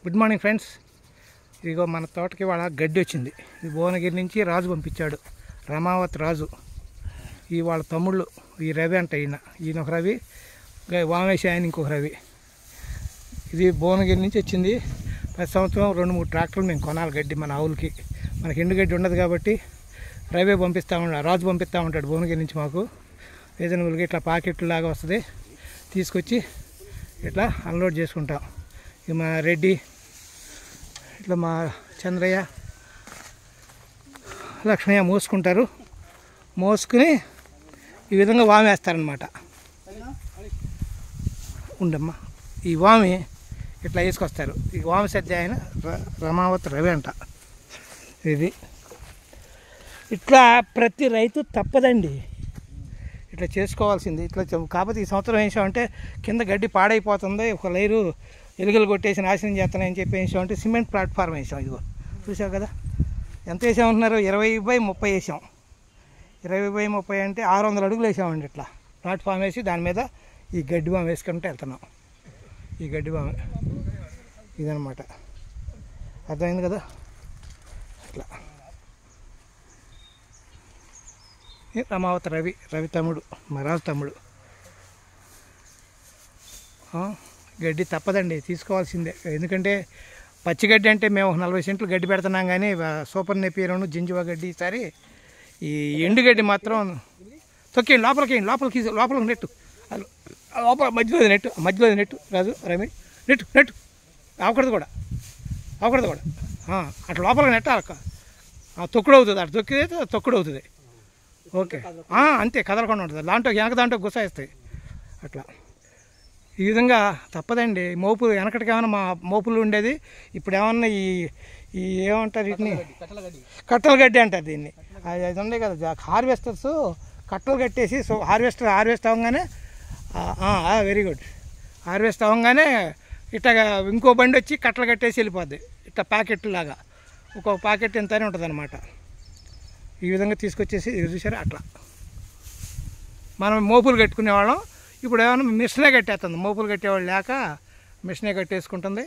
Good morning friends. ఇదిగో మన తోటకి వాళ్ళ గడ్డి వచ్చింది. ఇది భువనగిరి నుంచి రాజు పంపించాడు, రమావతి రాజు. ఈ వాళ్ళ తమ్ముళ్ళు, ఈ రవి అంట. ఈయన ఒక రవి, వామేశ ఆయన ఇంకొక రవి. ఇది భువనగిరి నుంచి వచ్చింది. ప్రతి సంవత్సరం 2-3 ట్రాక్టర్లు మేము కొనాలి గడ్డి మన ఆవులకి. మనకి ఎండు గడ్డి ఉండదు కాబట్టి రవే పంపిస్తూ ఉంటాడు, రాజు పంపిస్తూ ఉంటాడు భువనగిరి నుంచి. మాకు రీజనబుల్గా ఇట్లా పాకెట్లు లాగా వస్తుంది, తీసుకొచ్చి ఇట్లా అన్లోడ్ చేసుకుంటాం. ఇక మా రెడ్డి, ఇట్లా మా చంద్రయ్య, లక్ష్మయ్య మోసుకుంటారు. మోసుకుని ఈ విధంగా వామి వేస్తారనమాట. ఉండమ్మా, ఈ వామి ఇట్లా వేసుకొస్తారు. ఈ వామి సద్య ఆయన రమావతి రవి అంట. ఇది ఇట్లా ప్రతి రైతు తప్పదండి, ఇట్లా చేసుకోవాల్సింది. ఇట్లా కాకపోతే ఈ సంవత్సరం వేసామంటే కింద గడ్డి పాడైపోతుంది, ఒక లైరు ఎలుకలు కొట్టేసి నాశనం చేస్తున్నాయని చెప్పి వేసామంటే సిమెంట్ ప్లాట్ఫామ్ వేసాం. ఇదిగో చూసావు కదా, ఎంత వేసామంటున్నారు? 20x30 వేసాం. 20x30 అంటే 600 అడుగులు వేసామండి. ఇట్లా ప్లాట్ఫామ్ వేసి దాని మీద ఈ గడ్డి బామ వేసుకుంటే వెళ్తున్నాం. ఈ గడ్డి బామ ఇదనమాట, అర్థమైంది కదా. ఇట్లా రమావతి రవి తమ్ముడు, మా రాజు తమ్ముడు. గడ్డి తప్పదండి, తీసుకోవాల్సిందే. ఎందుకంటే పచ్చిగడ్డి అంటే మేము 40 సెంట్లు గడ్డి పెడుతున్నాం, కానీ సూపర్ నెపియర్, జింజువా గడ్డి. ఈసారి ఈ ఎండుగడ్డి మాత్రం తొక్కేయండి, లోపలికి నెట్టు, లోపల మధ్యలో నెట్టు రాజు రమి, నెట్టు అవకూడదు కూడా అట్లా లోపలికి నెట్టాలక్క, తొక్కుడు అవుతుంది. అట్లా తొక్కితే తొక్కుడు అవుతుంది. ఓకే, అంతే, కదలకుండా ఉంటుంది. దాంట్లో గుసాయిస్తాయి. అట్లా ఈ విధంగా తప్పదండి. మోపు వెనకటికి ఏమన్నా మా మోపులు ఉండేది, ఇప్పుడు ఏమన్నా ఈ ఏమంటారు వీటిని, కట్టల గడ్డి అంటారు దీన్ని. అది ఉండే కదా హార్వెస్టర్స్, కట్టలు కట్టేసి. సో హార్వెస్ట్ అవ్వగానే, వెరీ గుడ్, హార్వెస్ట్ అవ్వగానే ఇట్లా ఇంకో బండి వచ్చి కట్టలు కట్టేసి వెళ్ళిపోద్ది. ఇట్లా ప్యాకెట్ లాగా ఒక్కొక్క ప్యాకెట్ ఎంతనే ఉంటుంది అనమాట. ఈ విధంగా తీసుకొచ్చేసి చూసారా, అట్లా మనం మోపులు కట్టుకునేవాళ్ళం. ఇప్పుడు ఏమైనా మిషనే కట్టేస్తుంది, మోపులు కట్టేవాళ్ళు లేక మిషనే కట్టేసుకుంటుంది.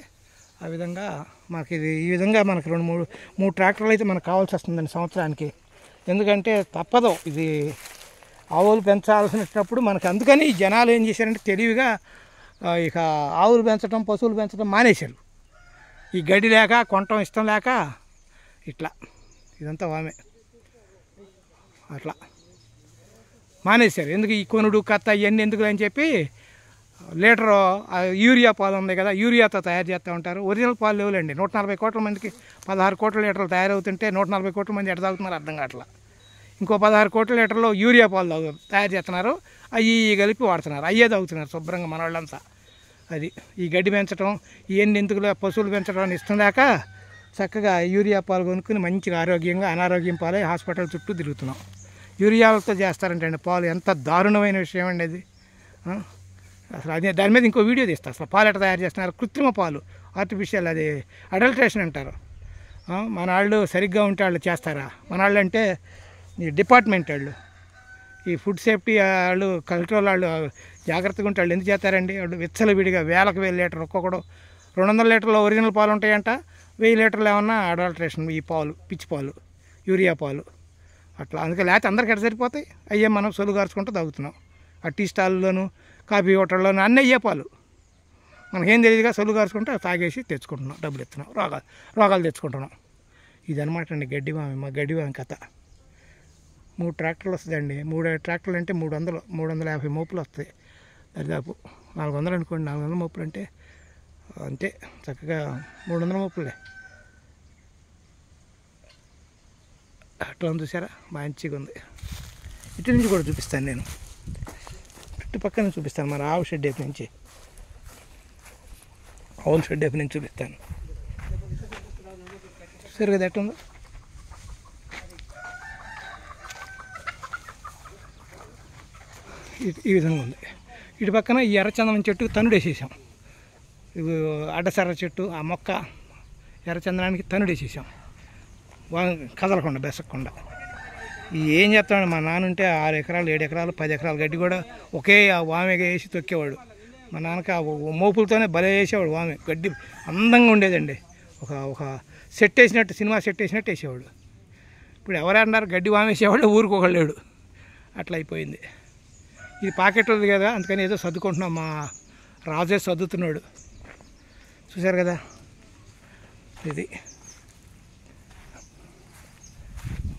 ఆ విధంగా మనకి ఈ విధంగా మనకి 2-3 ట్రాక్టర్లు అయితే మనకు కావాల్సి వస్తుందండి సంవత్సరానికి. ఎందుకంటే తప్పదు, ఇది ఆవులు పెంచాల్సినప్పుడు మనకు. అందుకని ఈ జనాలు ఏం చేశారంటే తెలివిగా ఇక ఆవులు పెంచడం, పశువులు పెంచడం మానేశారు. ఈ గడ్డి లేక, కొనటం ఇష్టం లేక ఇట్లా ఇదంతా వామే అట్లా మానేశారు. ఎందుకు ఈ కొనుడు కత్త ఇవన్నీ ఎందుకు అని చెప్పి లీటరు యూరియా పాలు ఉంది కదా, యూరియాతో తయారు చేస్తూ ఉంటారు. ఒరిజినల్ పాలు లేవులేండి. 140 కోట్ల మందికి 16 కోట్ల లీటర్లు తయారవుతుంటే 140 కోట్ల మంది ఎడ తాగుతున్నారు అర్థం కావట్లా. ఇంకో 16 కోట్ల లీటర్లు యూరియా పాలు తయారు చేస్తున్నారు, అవి కలిపి వాడుతున్నారు, అయ్యే తాగుతున్నారు శుభ్రంగా మన వాళ్ళంతా. అది ఈ గడ్డి పెంచడం, ఇవన్నీ ఎందుకు పశువులు పెంచడం అని ఇష్టం లేక చక్కగా యూరియా పాలు కొనుక్కుని మంచిగా ఆరోగ్యంగా, అనారోగ్యం పాలై హాస్పిటల్ చుట్టూ తిరుగుతున్నాం. యూరియాలతో చేస్తారంటే పాలు ఎంత దారుణమైన విషయం అండి అది. అసలు అదే దాని మీద ఇంకో వీడియో తీస్తారు. అసలు పాలు ఎట్లా తయారు చేస్తున్నారు, కృత్రిమ పాలు, ఆర్టిఫిషియల్, అది అడల్ట్రేషన్ అంటారు. మన వాళ్ళు సరిగ్గా ఉంటే వాళ్ళు చేస్తారా? మన వాళ్ళు అంటే ఈ డిపార్ట్మెంట్ వాళ్ళు, ఈ ఫుడ్ సేఫ్టీ వాళ్ళు, కంట్రోల్ వాళ్ళు జాగ్రత్తగా ఉంటే వాళ్ళు ఎందుకు చేస్తారండి? వాళ్ళు విచ్చలవిడిగా 1000 లీటర్, ఒక్కొక్కడు 200 లీటర్లు ఒరిజినల్ పాలు ఉంటాయంట, 1000 లీటర్లు ఏమన్నా అడల్ట్రేషన్, ఈ పాలు, పిచ్చి పాలు, యూరియా పాలు అట్లా. అందుకే లేకపోతే అందరికి ఎట్లా సరిపోతాయి? అయ్యే మనం సొలు గార్చుకుంటూ తాగుతున్నాం. ఆ టీ స్టాల్లోను, కాఫీ హోటల్లోనూ అన్నీ అయ్యే పాలు. మనకేం తెలియదుగా, సొలు గార్చుకుంటే తాగేసి తెచ్చుకుంటున్నాం, డబ్బులు ఇస్తున్నాం, రోగాలు తెచ్చుకుంటున్నాం. ఇదనమాట అండి గడ్డి వామి, మా గడ్డి వామి కథ. 3 ట్రాక్టర్లు వస్తుందండి. 3 ట్రాక్టర్లు అంటే 350 మోపులు వస్తాయి. దాదాపు 400 అనుకోండి. 400 మోపులు అంటే అంతే, చక్కగా 300 మోపులే. అట్లా చూసారా, మంచిగా ఉంది. ఇటు నుంచి కూడా చూపిస్తాను నేను, చుట్టుపక్కన చూపిస్తాను. మన ఆవు షెడ్ వైపు నుంచి, ఆవుల షెడ్ వైపు నుంచి చూపిస్తాను. సరే కదా, ఎట్లా ఉందో ఈ విధంగా ఉంది. ఇటు పక్కన ఈ ఎర్రచందనం చెట్టు తనుడేసేసాం. అడ్డసర్ర చెట్టు, ఆ మొక్క ఎర్రచందనానికి తనుడేసేసాం, కదలకుండా, బెసకుండా. ఏం చెప్తాడు, మా నాన్న ఉంటే 6 ఎకరాలు, 7 ఎకరాలు, 10 ఎకరాలు గడ్డి కూడా ఒకే వామేగా వేసి తొక్కేవాడు. మా నాన్నకి ఆ మోపులతోనే భలే వేసేవాడు వామి. గడ్డి అందంగా ఉండేదండి. ఒక ఒక సెట్ వేసినట్టు, సినిమా సెట్ వేసినట్టు వేసేవాడు. ఇప్పుడు ఎవరన్నారు గడ్డి వామి వేసేవాళ్ళు, ఊరుకోగలేడు. అట్లా అయిపోయింది. ఇది పాకెట్ ఉంది కదా, అందుకని ఏదో సర్దుకుంటున్నాం. మా రాజే సర్దుతున్నాడు, చూశారు కదా. ఇది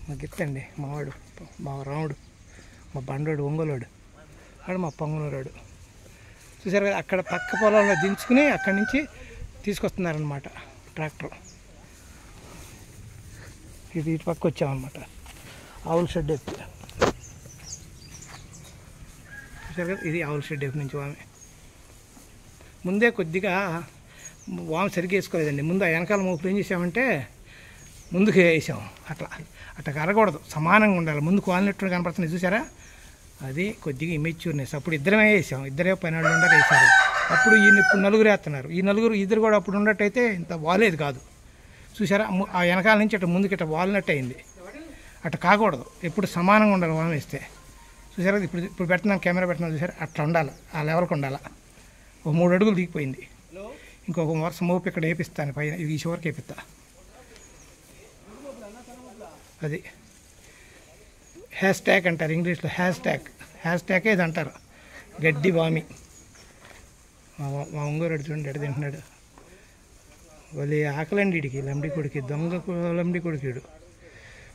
మా గిత్తండి, మావాడు, మా రాముడు, మా బండోడు, ఒంగోలోడు, వాడు మా పొంగనూరాడు. చూశారు కదా, అక్కడ పక్క పొలంలో దించుకుని అక్కడి నుంచి తీసుకొస్తున్నారనమాట ట్రాక్టర్. ఇది ఇటు పక్క వచ్చామన్నమాట, ఆవుల షెడ్ ఎత్తి. చూశారు కదా, ఇది ఆవుల షెడ్ ఎప్పటి నుంచి వామి. ముందే కొద్దిగా వాము సరిగ్గా వేసుకోలేదండి. ముందు ఆ వెనకాల మోపులు ఏం చేసామంటే ముందుకు వేసాం. అట్లా కరగకూడదు, సమానంగా ఉండాలి. ముందుకు వాలినట్టు కనపడుతుంది, చూసారా. అది కొద్దిగా ఇమెచ్యూర్నెస్. అప్పుడు ఇద్దరమే వేసాం, ఇద్దరే 12 ఉండగా వేసారు. అప్పుడు ఈయన ఇప్పుడు నలుగురు వేస్తున్నారు. ఈ నలుగురు ఇద్దరు కూడా అప్పుడు ఉన్నట్టయితే ఇంత వాలేదు కాదు, చూసారా. ఆ వెనకాల నుంచి అట్లా ముందుకు ఇట్లా వాలినట్టు అయింది. అట్లా కాకూడదు, ఎప్పుడు సమానంగా ఉండాలి వాము వేస్తే. చూసారా, ఇప్పుడు పెడుతున్నాను, కెమెరా పెడుతున్నాను, చూసారా. అట్లా ఉండాలి, ఆ లెవెల్కి ఉండాలి. ఒక 3 అడుగులు దిగిపోయింది. ఇంకొక వరుస మోపు ఇక్కడ వేపిస్తాను, పైన ఈ చివరికి వేపిస్తా. అది హ్యాష్ అంటారు ఇంగ్లీష్లో, హ్యాష్ ట్యాగ్ ఇది అంటారు, గడ్డి వామి. మా ఒంగోరు చూడండి ఎడ తింటున్నాడు. వాళ్ళ ఆకలండి వీడికి, లంబడి కొడుకు, దొంగ లంబడి కొడుకుడు.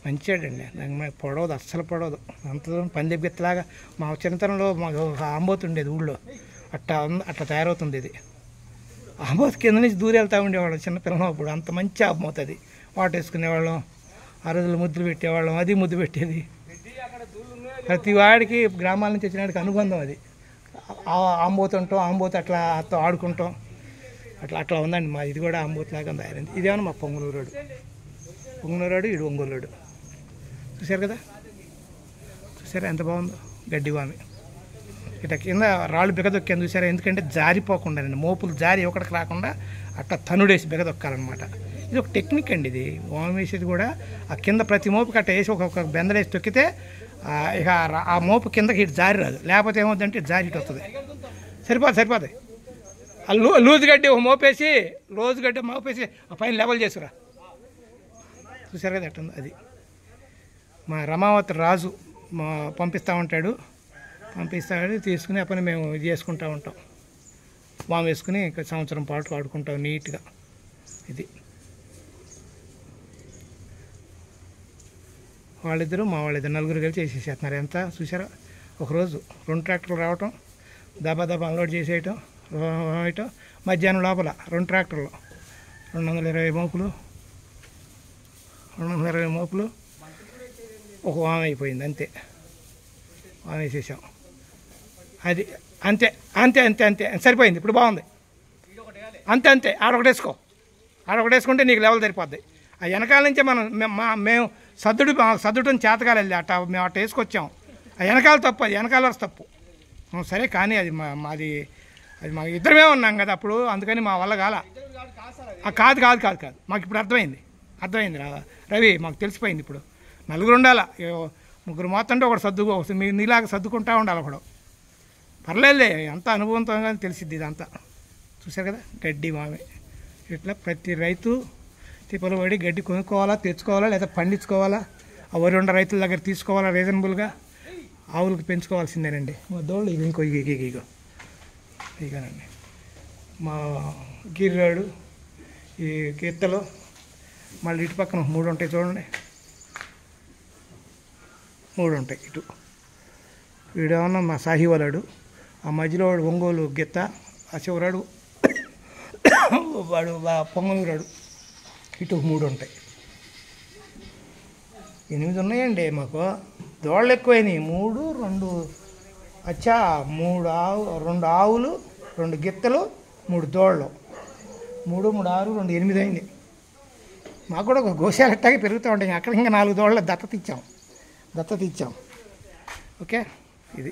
మంచివాడండి, దాని పొడవదు, అస్సలు పొడవదు. అంత పందెం గిత్తలాగా. మా చిన్నతనంలో మాకు ఒక ఆంబోతు ఉండేది ఊళ్ళో, అట్లా తయారవుతుంది ఇది. ఆంబోతు కింద నుంచి దూరి వెళ్తూ ఉండేవాళ్ళం చిన్నపిల్లలు. అప్పుడు అంత మంచి ఆంబోతు అది. వాటర్ వేసుకునేవాళ్ళం, ఆ రోజులు ముద్దులు పెట్టేవాళ్ళం, అది ముద్దు పెట్టేది. ప్రతి వాడికి గ్రామాల నుంచి వచ్చినాడికి అనుబంధం అది. ఆంబోతుంటాం, ఆంబోతు అట్లా ఆడుకుంటాం, అట్లా ఉందండి. మా ఇది కూడా ఆంబోతులాగా తయారైంది. ఇదేమన్నా మా పొంగనూరాడు, ఇడు ఒంగోలుడు. చూశారు కదా, చూసారా ఎంత బాగుందో గడ్డి వామి. ఇట్లా కింద రాళ్ళు బిగదొక్కాను, చూసారా. ఎందుకంటే జారిపోకుండా అండి, మోపులు జారి ఒకటికి రాకుండా అట్లా తనుడేసి బిగదొక్కాలన్నమాట. ఇది ఒక టెక్నిక్ అండి. ఇది వాము వేసేది కూడా ఆ కింద ప్రతి మోపుకి అట్లా వేసి ఒక బెందరేసి తొక్కితే ఇక ఆ మోపు కిందకి ఇటు జారి రాదు. లేకపోతే ఏమవుతుందంటే జారి ఇటు వస్తుంది. సరిపోతుంది. ఆ లూజు గడ్డి ఒక మోపేసి, మోపేసి ఆ పైన లెవెల్ చేసుకురా. చూసారు కదా ఎట్టుంది అది. మా రమావతి రాజు పంపిస్తూ ఉంటాడు, తీసుకుని ఆ పని మేము ఇది చేసుకుంటూ ఉంటాం. వాము వేసుకుని ఇంకా సంవత్సరం పాటు ఆడుకుంటాం నీట్గా. ఇది వాళ్ళిద్దరు మా వాళ్ళిద్దరు నలుగురు కలిసి చేసేసేస్తున్నారు. ఎంత చూసారా, ఒకరోజు 2 ట్రాక్టర్లు రావటం, దబా అన్లోడ్ చేసేయటం, మధ్యాహ్నం లోపల 2 ట్రాక్టర్లు 220 మోపులు ఒక వామ అయిపోయింది. అంతే, వామ వేసేసాం. అది అంతే సరిపోయింది. ఇప్పుడు బాగుంది. అంతే ఆడొకటేసుకుంటే నీకు లెవెల్ సరిపోద్ది. ఆ వెనకాల నుంచే మేము సర్దుటం చేతకాలి. మేము అట్ట వేసుకొచ్చాం. ఆ వెనకాల తప్పు, అది వెనకాల వరకు తప్పు. సరే, కానీ అది మాది మాకు ఇద్దరమే ఉన్నాం కదా అప్పుడు, అందుకని మా వల్ల కాల. కాదు మాకు ఇప్పుడు అర్థమైంది రవి, మాకు తెలిసిపోయింది. ఇప్పుడు నలుగురు ఉండాలా, 3 మొత్తంటే ఒకటి నీలాగా సర్దుకుంటా ఉండాలి. ఒకడు పర్లేదులే, అంత అనుభవంతో కానీ తెలిసిద్ది ఇదంతా. చూసారు కదా, గడ్డి మామే. ఇట్లా ప్రతి రైతు తిప్పలు పడి గడ్డి కొనుక్కోవాలా, తెచ్చుకోవాలా, లేదా పండించుకోవాలా, ఆ వరి ఉండ రైతుల దగ్గర తీసుకోవాలా రీజనబుల్గా. ఆవులకు పెంచుకోవాల్సిందేనండి. మా దోళ్ళు ఇగోనండి, మా గిర్రాడు, ఈ గిత్తలు, మళ్ళీ ఇటు పక్కన 3 ఉంటాయి చూడండి, 3 ఉంటాయి ఇటు. వీడేమన్నా మా సాహివాలాడు, ఆ మధ్యలో వాడు ఒంగోలు గిత్త, ఆ చివరాడు వాడు పొంగనూరాడు. ఇటు 3 ఉంటాయి. 8 ఉన్నాయండి మాకు. దోళ్ళు ఎక్కువైనాయి. 3, 2 2 ఆవులు, 2 గిత్తలు, 3 దోళ్ళు. 3, 3, 6, 2, 8 అయింది. మాకు కూడా ఒక గోశాల అట్టాగే పెరుగుతూ ఉంటాయి. అక్కడ ఇంకా 4 దోళ్ళ దత్తత ఇచ్చాం. ఓకే, ఇది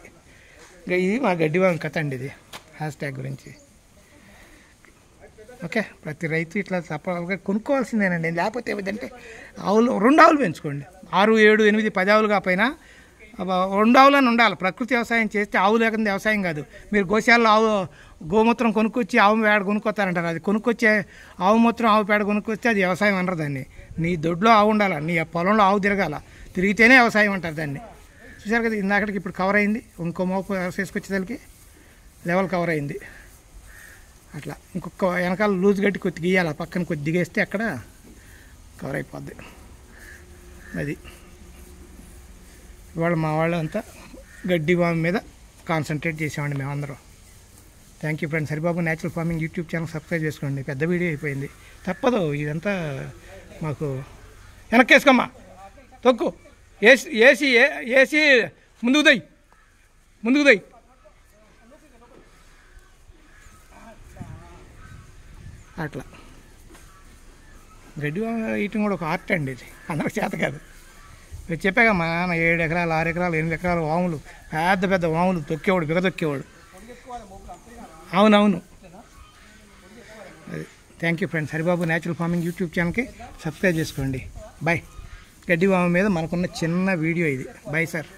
మా గడ్డి వామి కథ అండి. ఇది హ్యాష్ ట్యాగ్ గురించి. ఓకే, ప్రతి రైతు ఇట్లా తప్పగా కొనుక్కోవాల్సిందేనండి. లేకపోతే ఏమిటంటే 2 ఆవులు పెంచుకోండి. 6, 7, 8, 10 ఆవులు కాకపోయినా రెండు ఆవులని ఉండాలి. ప్రకృతి వ్యవసాయం చేస్తే ఆవు లేకుండా వ్యవసాయం కాదు. మీరు గోశాలలో గోమూత్రం కొనుక్కొచ్చి ఆవు పేడ కొనుక్కొస్తారంటారు. అది కొనుక్కొచ్చే ఆవు మూత్రం ఆవు పేడ కొనుక్కొస్తే అది వ్యవసాయం అనరు దాన్ని. నీ దొడ్లో ఆవు ఉండాలి, నీ పొలంలో ఆవు తిరగాల, తిరిగితేనే వ్యవసాయం అంటారు దాన్ని. చూసారు కదా, ఇందాకటికి ఇప్పుడు కవర్ అయింది. ఇంకో మోపు వేసుకొచ్చేదానికి లెవెల్ కవర్ అయింది. అట్లా ఇంకొక వెనకాల లూజ్ గట్టి కొద్ది గీయాలి, పక్కన కొద్ది దిగేస్తే అక్కడ కవర్ అయిపోద్ది. అది ఇవాళ మా వాళ్ళు అంతా గడ్డి వామి మీద కాన్సన్ట్రేట్ చేసామండి మేమందరం. Thank you friends. Haribabu natural farming YouTube channel subscribe చేసుకోండి. పెద్ద వీడియో అయిపోయింది, తప్పదు. ఇదంతా మాకు వెనక్కేసుకోమ్మా, తొక్కు, ఏసీ ఏసీ ముందుకు దొయ్యి. అట్లా గడ్డి వేయటం కూడా ఒక ఆర్ట్ అండి. ఇది అందరికి చేత కాదు. మీరు చెప్పాక మా నాన్న 7 ఎకరాలు 6 ఎకరాలు 8 ఎకరాలు వాములు, పెద్ద వాములు తొక్కేవాడు, బిగదొక్కేవాడు. అవునవును. అది thank you friends. Haribabu natural farming YouTube ఛానల్కి సబ్స్క్రైబ్ చేసుకోండి. బాయ్. గడ్డి వాము మీద మనకున్న చిన్న వీడియో ఇది. Bye sir.